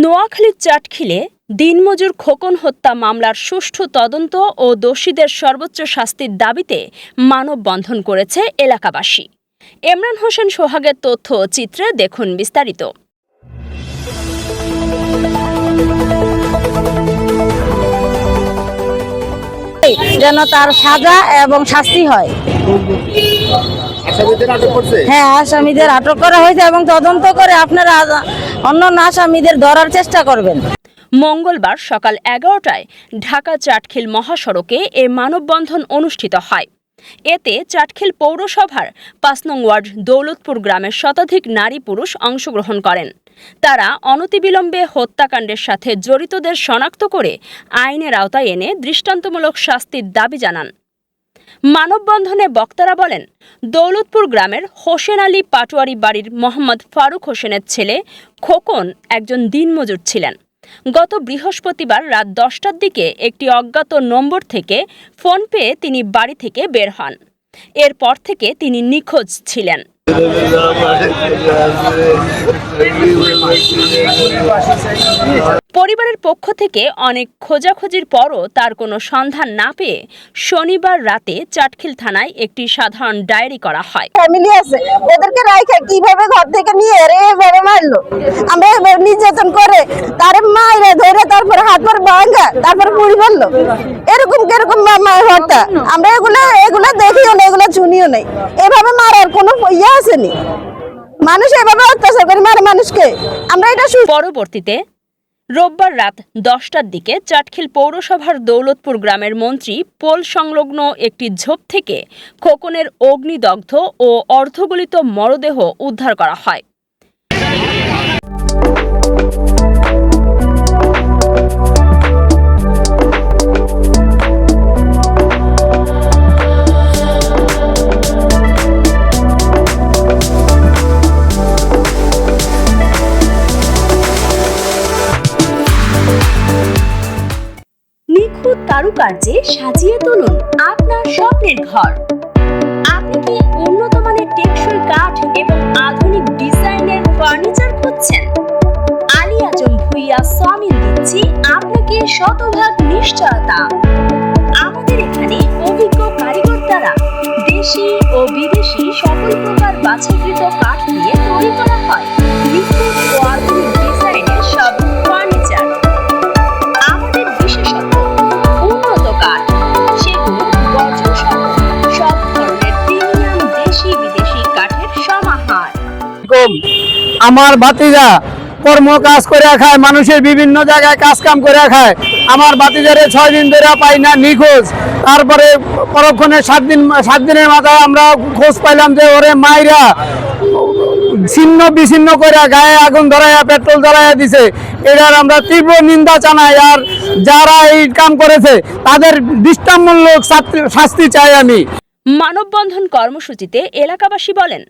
নোয়াখালীর চাটখিলে দিনমজুর খোকন হত্যা মামলার সুষ্ঠু তদন্ত ও দোষীদের সর্বোচ্চ শাস্তির দাবিতে মানববন্ধন করেছে এলাকাবাসী। ইমরান হোসেন সোহাগের তথ্য ও চিত্রে দেখুন বিস্তারিত। যেন তার সাজা এবং শাস্তি হয়। হ্যাঁ, আসামিদের আটক করা হয়েছে এবং তদন্ত করে আপনারা অন্যান্য আসামিদের ধরার চেষ্টা করবেন। মঙ্গলবার সকাল 11টায় ঢাকা চাটখিল মহাসড়কে এ মানববন্ধন অনুষ্ঠিত হয়। এতে চাটখিল পৌরসভার ৫ নং ওয়ার্ড দৌলতপুর গ্রামের শতাধিক নারী পুরুষ অংশগ্রহণ করেন। তারা অনতিবিলম্বে হত্যাকাণ্ডের সাথে জড়িতদের শনাক্ত করে আইনের আওতায় এনে দৃষ্টান্তমূলক শাস্তির দাবি জানান। মানববন্ধনে বক্তারা বলেন, দৌলতপুর গ্রামের হোসেন আলী পাটোয়ারি বাড়ির মোহাম্মদ ফারুক হোসেনের ছেলে খোকন একজন দিনমজুর ছিলেন। গত বৃহস্পতিবার রাত 10টার দিকে একটি অজ্ঞাত নম্বর থেকে ফোন পেয়ে তিনি বাড়ি থেকে বের হন। এরপর থেকে তিনি নিখোঁজ ছিলেন। পরিবারের পক্ষ থেকে অনেক খোঁজাখুঁজির পরও তার কোনো সন্ধান না পেয়ে শনিবার রাতে চাটখিল থানায় একটি সাধারণ ডায়েরি করা হয়। ফ্যামিলি আছে, ওদেরকে রাইখা কিভাবে ঘর থেকে নিয়ে এভাবে মারলো, আমরা নির্যাতন করে তারে মাইরে ধরে তারপর হাত পা ভাঙা তারপর পুড়ি ফেললো। এরকম কিরকম হত্যা আমরা এগুলো দেখিও না, এগুলো শুনিও নাই। এভাবে মারার কোনো ইয়ে আসেনি। মানুষ এভাবে অত্যাচার করে মারে মানুষকে, আমরা এটা। পরবর্তীতে রোববার রাত 10টার দিকে চাটখিল পৌরসভার দৌলতপুর গ্রামের মন্ত্রী পোল সংলগ্ন একটি ঝোপ থেকে খোকনের অগ্নিদগ্ধ ও অর্ধগলিত মরদেহ উদ্ধার করা হয়। নিখুঁত কারুকার্যে সাজিয়ে তুলুন আপনার স্বপ্নের ঘর। আপনি কি উন্নত মানের টেকসই কাঠ এবং আধুনিক ডিজাইনের ফার্নিচার খুঁজছেন? আলী আজম ভুইয়া সামিল দিচ্ছি আপনাকে শতভাগ নিশ্চয়তা। আমাদের এখানে অভিজ্ঞ কারিগর দ্বারা দেশি ও বিদেশি সকল প্রকার বাছাইকৃত কাঠ দিয়ে তৈরি করা হয় নিখুঁত ও আধুনিক ডিজাইনের সব ফার্নিচার। আমাদের বিশেষত্ব উন্নত কাঠ, সেগুন, গর্জন সহ সব ধরনের প্রিমিয়াম দেশি বিদেশি কাঠের সমাহার। আমার ভাতিজা কর্ম কাজ করে খায়, মানুষের বিভিন্ন জায়গায় কাজ কাম করে খায়। আমার ভাতিজারে 6 দিন ধরে পাই না, নিখোঁজ। তারপরে পরক্ষণে 7 দিনের মাথায় আমরা খোঁজ পাইলাম যে ওরে মাইরা ছিন্ন বিচ্ছিন্ন করে গায়ে আগুন ধরাইয়া পেট্রোল ধরাইয়া দিছে। এটার আমরা তীব্র নিন্দা জানাই। আর যারা এই কাম করেছে তাদের দৃষ্টান্তমূলক শাস্তি চাই আমি। মানববন্ধন কর্মসূচিতে এলাকাবাসী বলেন,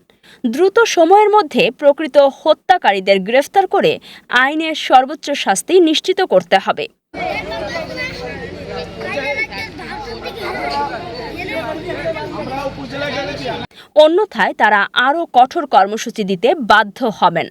দ্রুত সময়ের মধ্যে প্রকৃত হত্যাকারীদের গ্রেফতার করে আইনের সর্বোচ্চ শাস্তি নিশ্চিত করতে হবে। অন্যথায় তারা আরও কঠোর কর্মসূচি দিতে বাধ্য হবেন।